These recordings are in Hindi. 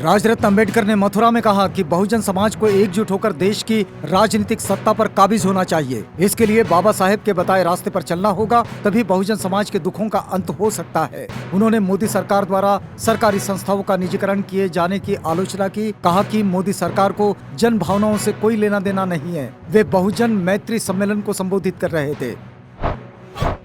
राजरत्न अंबेडकर ने मथुरा में कहा कि बहुजन समाज को एकजुट होकर देश की राजनीतिक सत्ता पर काबिज होना चाहिए। इसके लिए बाबा साहेब के बताए रास्ते पर चलना होगा, तभी बहुजन समाज के दुखों का अंत हो सकता है। उन्होंने मोदी सरकार द्वारा सरकारी संस्थाओं का निजीकरण किए जाने की आलोचना की। कहा कि मोदी सरकार को जन भावनाओं से कोई लेना देना नहीं है। वे बहुजन मैत्री सम्मेलन को संबोधित कर रहे थे।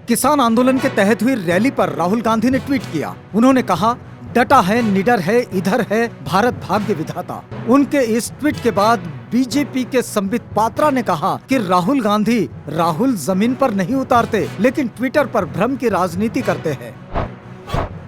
किसान आंदोलन के तहत हुई रैली पर राहुल गांधी ने ट्वीट किया। उन्होंने कहा, डटा है, निडर है, इधर है भारत भाग्य विधाता। उनके इस ट्वीट के बाद बीजेपी के संबित पात्रा ने कहा कि राहुल जमीन पर नहीं उतारते, लेकिन ट्विटर पर भ्रम की राजनीति करते हैं।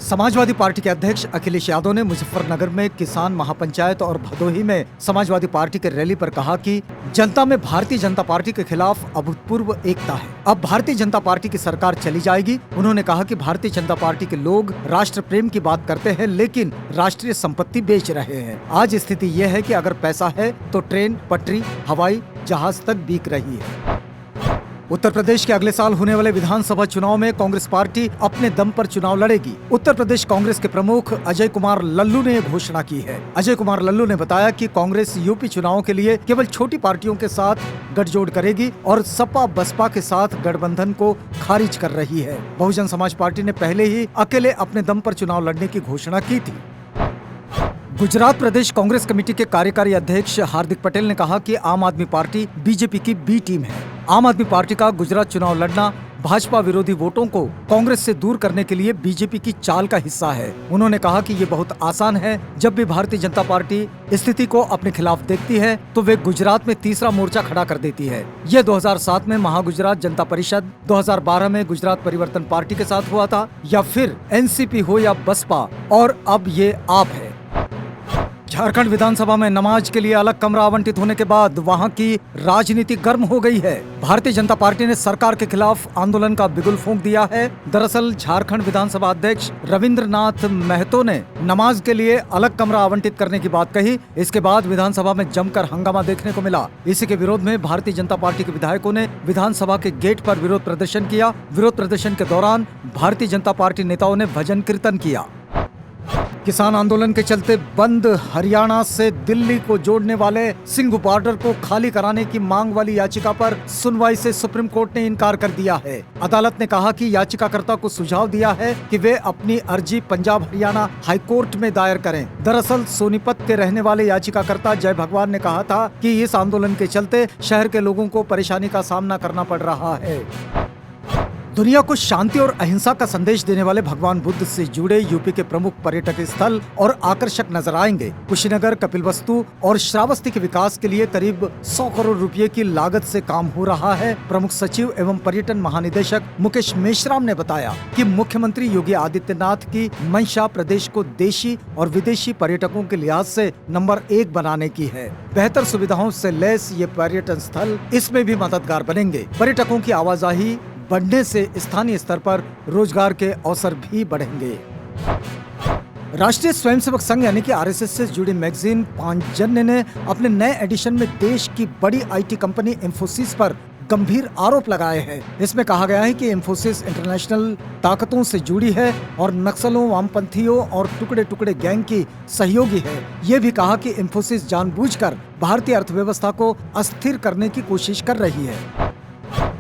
समाजवादी पार्टी के अध्यक्ष अखिलेश यादव ने मुजफ्फरनगर में किसान महापंचायत और भदोही में समाजवादी पार्टी के रैली पर कहा कि जनता में भारतीय जनता पार्टी के खिलाफ अभूतपूर्व एकता है। अब भारतीय जनता पार्टी की सरकार चली जाएगी। उन्होंने कहा कि भारतीय जनता पार्टी के लोग राष्ट्र प्रेम की बात करते हैं, लेकिन राष्ट्रीय संपत्ति बेच रहे हैं। आज स्थिति यह है कि अगर पैसा है तो ट्रेन, पटरी, हवाई जहाज तक बिक रही है। उत्तर प्रदेश के अगले साल होने वाले विधानसभा चुनाव में कांग्रेस पार्टी अपने दम पर चुनाव लड़ेगी। उत्तर प्रदेश कांग्रेस के प्रमुख अजय कुमार लल्लू ने घोषणा की है। अजय कुमार लल्लू ने बताया कि कांग्रेस यूपी चुनावों के लिए केवल छोटी पार्टियों के साथ गठजोड़ करेगी और सपा बसपा के साथ गठबंधन को खारिज कर रही है। बहुजन समाज पार्टी ने पहले ही अकेले अपने दम पर चुनाव लड़ने की घोषणा की थी। गुजरात प्रदेश कांग्रेस कमेटी के कार्यकारी अध्यक्ष हार्दिक पटेल ने कहा कि आम आदमी पार्टी बीजेपी की बी टीम है। आम आदमी पार्टी का गुजरात चुनाव लड़ना भाजपा विरोधी वोटों को कांग्रेस से दूर करने के लिए बीजेपी की चाल का हिस्सा है। उन्होंने कहा कि ये बहुत आसान है। जब भी भारतीय जनता पार्टी स्थिति को अपने खिलाफ देखती है तो वे गुजरात में तीसरा मोर्चा खड़ा कर देती है। ये 2007 में महागुजरात जनता परिषद, 2012 में गुजरात परिवर्तन पार्टी के साथ हुआ था, या फिर एनसीपी हो या बसपा, और अब ये आप है। झारखंड विधानसभा में नमाज के लिए अलग कमरा आवंटित होने के बाद वहां की राजनीति गर्म हो गई है। भारतीय जनता पार्टी ने सरकार के खिलाफ आंदोलन का बिगुल फूंक दिया है। दरअसल झारखंड विधानसभा अध्यक्ष रविंद्रनाथ महतो ने नमाज के लिए अलग कमरा आवंटित करने की बात कही। इसके बाद विधानसभा में जमकर हंगामा देखने को मिला। इसी के विरोध में भारतीय जनता पार्टी के विधायकों ने विधानसभा के गेट पर विरोध प्रदर्शन किया। विरोध प्रदर्शन के दौरान भारतीय जनता पार्टी नेताओं ने भजन कीर्तन किया। किसान आंदोलन के चलते बंद हरियाणा से दिल्ली को जोड़ने वाले सिंघू बॉर्डर को खाली कराने की मांग वाली याचिका पर सुनवाई से सुप्रीम कोर्ट ने इनकार कर दिया है। अदालत ने कहा कि याचिकाकर्ता को सुझाव दिया है कि वे अपनी अर्जी पंजाब हरियाणा हाईकोर्ट में दायर करें। दरअसल सोनीपत के रहने वाले याचिकाकर्ता जय भगवान ने कहा था कि इस आंदोलन के चलते शहर के लोगों को परेशानी का सामना करना पड़ रहा है। दुनिया को शांति और अहिंसा का संदेश देने वाले भगवान बुद्ध से जुड़े यूपी के प्रमुख पर्यटक स्थल और आकर्षक नजर आएंगे। कुशीनगर, कपिलवस्तु और श्रावस्ती के विकास के लिए करीब 100 करोड़ रुपए की लागत से काम हो रहा है। प्रमुख सचिव एवं पर्यटन महानिदेशक मुकेश मेश्राम ने बताया कि मुख्यमंत्री योगी आदित्यनाथ की मंशा प्रदेश को देशी और विदेशी पर्यटकों के लिहाज से नंबर 1 बनाने की है। बेहतर सुविधाओं से लैस ये पर्यटन स्थल इसमें भी मददगार बनेंगे। पर्यटकों की आवाजाही बढ़ने से स्थानीय स्तर पर रोजगार के अवसर भी बढ़ेंगे। राष्ट्रीय स्वयंसेवक संघ यानी कि आरएसएस से जुड़ी मैगजीन पांचजन्य ने अपने नए एडिशन में देश की बड़ी आईटी कंपनी इंफोसिस पर गंभीर आरोप लगाए हैं। इसमें कहा गया है कि इंफोसिस इंटरनेशनल ताकतों से जुड़ी है और नक्सलों, वामपंथियों और टुकड़े टुकड़े गैंग की सहयोगी है। ये भी कहा कि इंफोसिस जानबूझकर भारतीय अर्थव्यवस्था को अस्थिर करने की कोशिश कर रही है।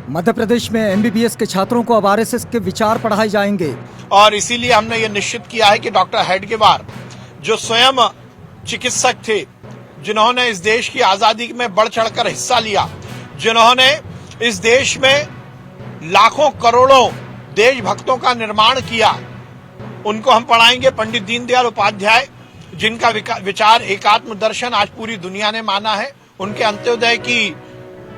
मध्य प्रदेश में एमबीबीएस के छात्रों को अब आरएसएस के विचार पढ़ाए जाएंगे और इसीलिए हमने ये निश्चित किया है कि डॉक्टर हेडगेवार जो स्वयं चिकित्सक थे, जिन्होंने इस देश की आजादी में बढ़ चढ़कर हिस्सा लिया, जिन्होंने इस देश में लाखों करोड़ों देशभक्तों का निर्माण किया, उनको हम पढ़ाएंगे। पंडित दीनदयाल उपाध्याय, जिनका विचार एकात्म दर्शन आज पूरी दुनिया ने माना है, उनके अंत्योदय की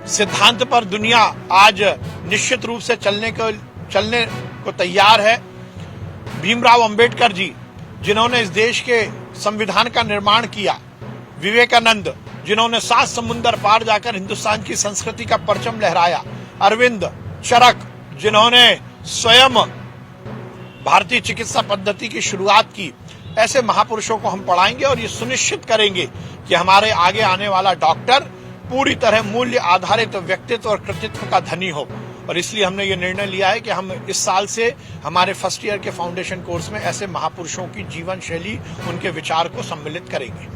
सिद्धांत पर दुनिया आज निश्चित रूप से चलने को तैयार है। भीमराव अंबेडकर जी, जिन्होंने इस देश के संविधान का निर्माण किया। विवेकानंद, जिन्होंने 7 समुंदर पार जाकर हिंदुस्तान की संस्कृति का परचम लहराया। अरविंद चरक, जिन्होंने स्वयं भारतीय चिकित्सा पद्धति की शुरुआत की। ऐसे महापुरुषों को हम पढ़ाएंगे और ये सुनिश्चित करेंगे कि हमारे आगे आने वाला डॉक्टर पूरी तरह मूल्य आधारित व्यक्तित्व और कृतित्व का धनी हो और इसलिए हमने ये निर्णय लिया है कि हम इस साल से हमारे फर्स्ट ईयर के फाउंडेशन कोर्स में ऐसे महापुरुषों की जीवन शैली, उनके विचार को सम्मिलित करेंगे।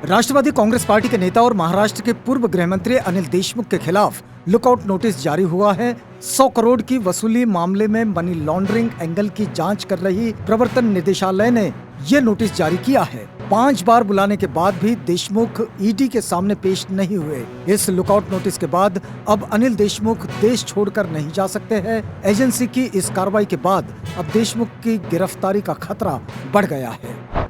राष्ट्रवादी कांग्रेस पार्टी के नेता और महाराष्ट्र के पूर्व गृह मंत्री अनिल देशमुख के खिलाफ लुकआउट नोटिस जारी हुआ है। 100 करोड़ की वसूली मामले में मनी लॉन्ड्रिंग एंगल की जांच कर रही प्रवर्तन निदेशालय ने ये नोटिस जारी किया है। 5 बार बुलाने के बाद भी देशमुख ईडी के सामने पेश नहीं हुए। इस लुकआउट नोटिस के बाद अब अनिल देशमुख देश छोड़कर नहीं जा सकते हैं। एजेंसी की इस कार्रवाई के बाद अब देशमुख की गिरफ्तारी का खतरा बढ़ गया है।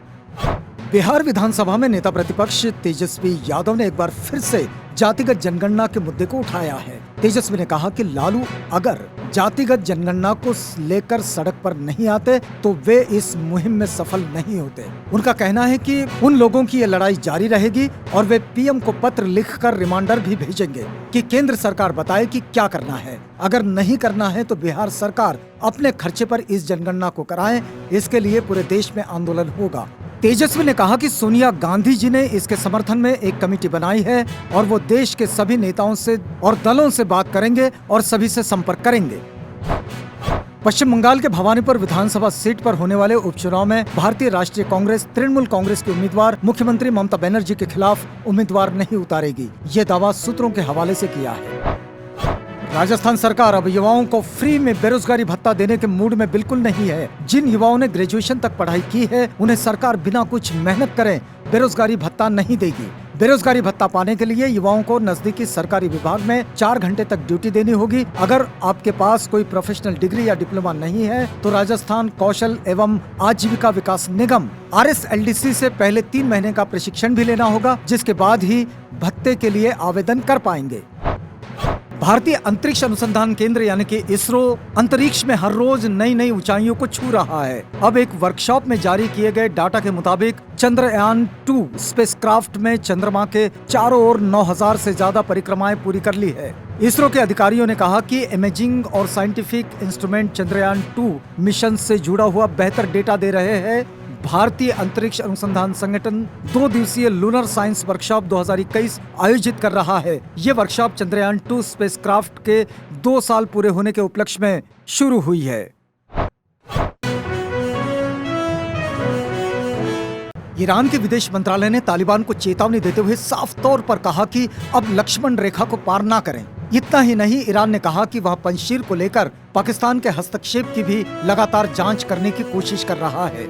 बिहार विधानसभा में नेता प्रतिपक्ष तेजस्वी यादव ने एक बार फिर से जातिगत जनगणना के मुद्दे को उठाया है। तेजस्वी ने कहा कि लालू अगर जातिगत जनगणना को लेकर सड़क पर नहीं आते तो वे इस मुहिम में सफल नहीं होते। उनका कहना है कि उन लोगों की ये लड़ाई जारी रहेगी और वे पीएम को पत्र लिखकर रिमांडर भी भेजेंगे कि केंद्र सरकार बताए कि क्या करना है। अगर नहीं करना है तो बिहार सरकार अपने खर्चे पर इस जनगणना को कराए। इसके लिए पूरे देश में आंदोलन होगा। तेजस्वी ने कहा कि सोनिया गांधी जी ने इसके समर्थन में एक कमेटी बनाई है और वो देश के सभी नेताओं से और दलों से बात करेंगे और सभी से संपर्क करेंगे। पश्चिम बंगाल के भवानीपुर विधानसभा सीट पर होने वाले उपचुनाव में भारतीय राष्ट्रीय कांग्रेस तृणमूल कांग्रेस के उम्मीदवार मुख्यमंत्री ममता बनर्जी के खिलाफ उम्मीदवार नहीं उतारेगी। ये दावा सूत्रों के हवाले से किया है। राजस्थान सरकार अब युवाओं को फ्री में बेरोजगारी भत्ता देने के मूड में बिल्कुल नहीं है। जिन युवाओं ने ग्रेजुएशन तक पढ़ाई की है उन्हें सरकार बिना कुछ मेहनत करे बेरोजगारी भत्ता नहीं देगी। बेरोजगारी भत्ता पाने के लिए युवाओं को नजदीकी सरकारी विभाग में 4 घंटे तक ड्यूटी देनी होगी। अगर आपके पास कोई प्रोफेशनल डिग्री या डिप्लोमा नहीं है तो राजस्थान कौशल एवं आजीविका विकास निगम RSLDC से पहले 3 महीने का प्रशिक्षण भी लेना होगा, जिसके बाद ही भत्ते के लिए आवेदन कर पाएंगे। भारतीय अंतरिक्ष अनुसंधान केंद्र यानी कि इसरो अंतरिक्ष में हर रोज नई नई ऊंचाइयों को छू रहा है। अब एक वर्कशॉप में जारी किए गए डाटा के मुताबिक चंद्रयान 2 स्पेसक्राफ्ट में चंद्रमा के चारों ओर 9000 से ज्यादा परिक्रमाएं पूरी कर ली है। इसरो के अधिकारियों ने कहा कि इमेजिंग और साइंटिफिक इंस्ट्रूमेंट चंद्रयान 2 मिशन से जुड़ा हुआ बेहतर डेटा दे रहे हैं। भारतीय अंतरिक्ष अनुसंधान संगठन 2 दिवसीय लूनर साइंस वर्कशॉप 2021 आयोजित कर रहा है। ये वर्कशॉप चंद्रयान 2 स्पेसक्राफ्ट के 2 साल पूरे होने के उपलक्ष्य में शुरू हुई है। ईरान के विदेश मंत्रालय ने तालिबान को चेतावनी देते हुए साफ तौर पर कहा कि अब लक्ष्मण रेखा को पार ना करें। इतना ही नहीं, ईरान ने कहा कि वह पंजशीर को लेकर पाकिस्तान के हस्तक्षेप की भी लगातार जांच करने की कोशिश कर रहा है।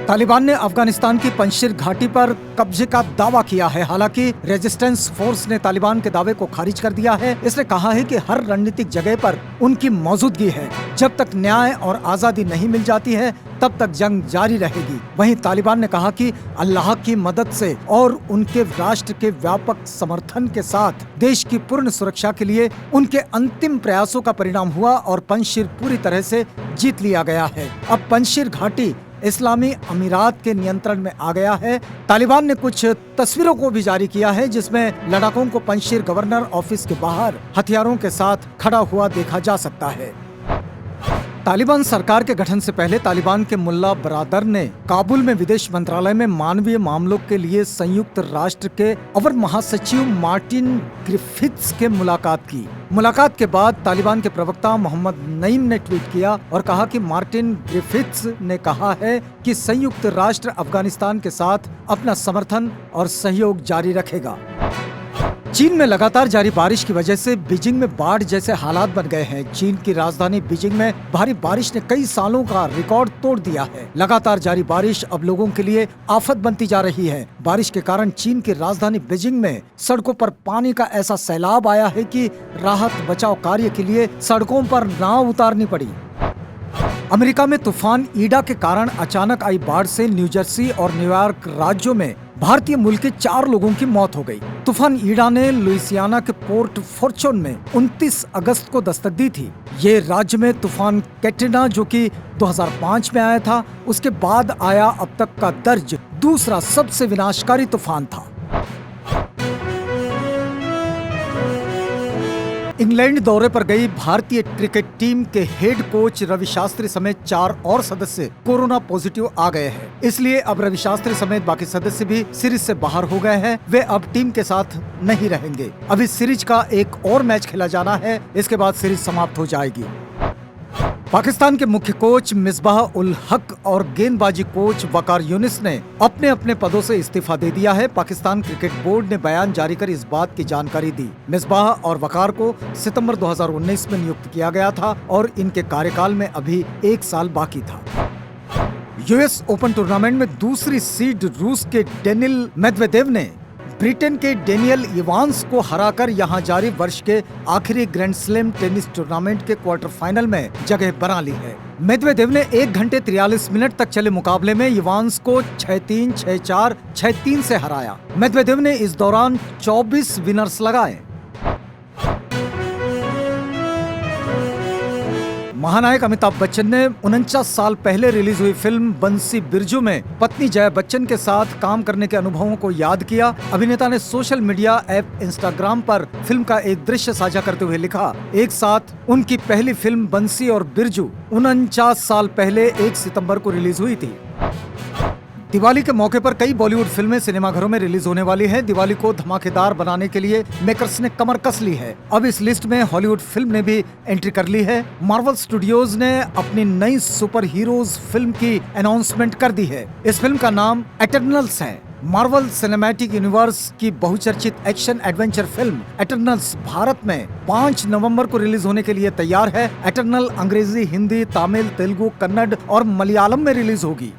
तालिबान ने अफगानिस्तान की पंजशीर घाटी पर कब्जे का दावा किया है। हालांकि रेजिस्टेंस फोर्स ने तालिबान के दावे को खारिज कर दिया है। इसने कहा है कि हर रणनीतिक जगह पर उनकी मौजूदगी है। जब तक न्याय और आजादी नहीं मिल जाती है तब तक जंग जारी रहेगी। वहीं तालिबान ने कहा कि अल्लाह की मदद से और उनके राष्ट्र के व्यापक समर्थन के साथ देश की पूर्ण सुरक्षा के लिए उनके अंतिम प्रयासों का परिणाम हुआ और पंजशीर पूरी तरह से जीत लिया गया है। अब पंजशीर घाटी इस्लामी अमीरात के नियंत्रण में आ गया है। तालिबान ने कुछ तस्वीरों को भी जारी किया है जिसमें लड़ाकों को पंजशीर गवर्नर ऑफिस के बाहर हथियारों के साथ खड़ा हुआ देखा जा सकता है। तालिबान सरकार के गठन से पहले तालिबान के मुल्ला बरादर ने काबुल में विदेश मंत्रालय में मानवीय मामलों के लिए संयुक्त राष्ट्र के अवर महासचिव मार्टिन ग्रिफिथ्स के मुलाकात की। मुलाकात के बाद तालिबान के प्रवक्ता मोहम्मद नईम ने ट्वीट किया और कहा कि मार्टिन ग्रिफिथ्स ने कहा है कि संयुक्त राष्ट्र अफगानिस्तान के साथ अपना समर्थन और सहयोग जारी रखेगा। चीन में लगातार जारी बारिश की वजह से बीजिंग में बाढ़ जैसे हालात बन गए हैं। चीन की राजधानी बीजिंग में भारी बारिश ने कई सालों का रिकॉर्ड तोड़ दिया है। लगातार जारी बारिश अब लोगों के लिए आफत बनती जा रही है। बारिश के कारण चीन की राजधानी बीजिंग में सड़कों पर पानी का ऐसा सैलाब आया है कि राहत बचाव कार्य के लिए सड़कों पर नाव उतारनी पड़ी। अमेरिका में तूफान ईडा के कारण अचानक आई बाढ़ से न्यूजर्सी और न्यूयॉर्क राज्यों में भारतीय मूल के 4 लोगों की मौत हो गई। तूफान ईडा ने लुइसियाना के पोर्ट फॉर्चून में 29 अगस्त को दस्तक दी थी। ये राज्य में तूफान कैटरीना जो कि 2005 में आया था उसके बाद आया अब तक का दर्ज दूसरा सबसे विनाशकारी तूफान था। इंग्लैंड दौरे पर गई भारतीय क्रिकेट टीम के हेड कोच रवि शास्त्री समेत 4 और सदस्य कोरोना पॉजिटिव आ गए हैं। इसलिए अब रवि शास्त्री समेत बाकी सदस्य भी सीरीज से बाहर हो गए हैं। वे अब टीम के साथ नहीं रहेंगे। अब इस सीरीज का एक और मैच खेला जाना है, इसके बाद सीरीज समाप्त हो जाएगी। पाकिस्तान के मुख्य कोच मिसबाह उल हक और गेंदबाजी कोच वकार यूनिस ने अपने अपने पदों से इस्तीफा दे दिया है। पाकिस्तान क्रिकेट बोर्ड ने बयान जारी कर इस बात की जानकारी दी। मिसबाह और वकार को सितंबर 2019 में नियुक्त किया गया था और इनके कार्यकाल में अभी 1 साल बाकी था। यूएस ओपन टूर्नामेंट में दूसरी सीड रूस के डेनिल मेदवेदेव ने ब्रिटेन के डेनियल इवांस को हराकर यहां जारी वर्ष के आखिरी ग्रैंड स्लैम टेनिस टूर्नामेंट के क्वार्टर फाइनल में जगह बना ली है। मेदवेदेव ने 1 घंटे 43 मिनट तक चले मुकाबले में इवांस को 6-3, 6-4, 6-3 से हराया। मेदवेदेव ने इस दौरान 24 विनर्स लगाए। महानायक अमिताभ बच्चन ने 49 साल पहले रिलीज हुई फिल्म बंसी बिरजू में पत्नी जया बच्चन के साथ काम करने के अनुभवों को याद किया। अभिनेता ने सोशल मीडिया ऐप इंस्टाग्राम पर फिल्म का एक दृश्य साझा करते हुए लिखा, एक साथ उनकी पहली फिल्म बंसी और बिरजू 49 साल पहले 1 सितंबर को रिलीज हुई थी। दिवाली के मौके पर कई बॉलीवुड फिल्में सिनेमाघरों में रिलीज होने वाली हैं। दिवाली को धमाकेदार बनाने के लिए मेकर्स ने कमर कस ली है। अब इस लिस्ट में हॉलीवुड फिल्म ने भी एंट्री कर ली है। मार्वल स्टूडियोज ने अपनी नई सुपर हीरोज फिल्म की अनाउंसमेंट कर दी है। इस फिल्म का नाम एटर्नल्स है। मार्वल सिनेमैटिक यूनिवर्स की बहुचर्चित action adventure film Eternals Bharat में 5 नवंबर को रिलीज होने के लिए तैयार है। एटर्नल अंग्रेजी, हिंदी, तमिल, तेलुगु, कन्नड़ और मलयालम में रिलीज होगी।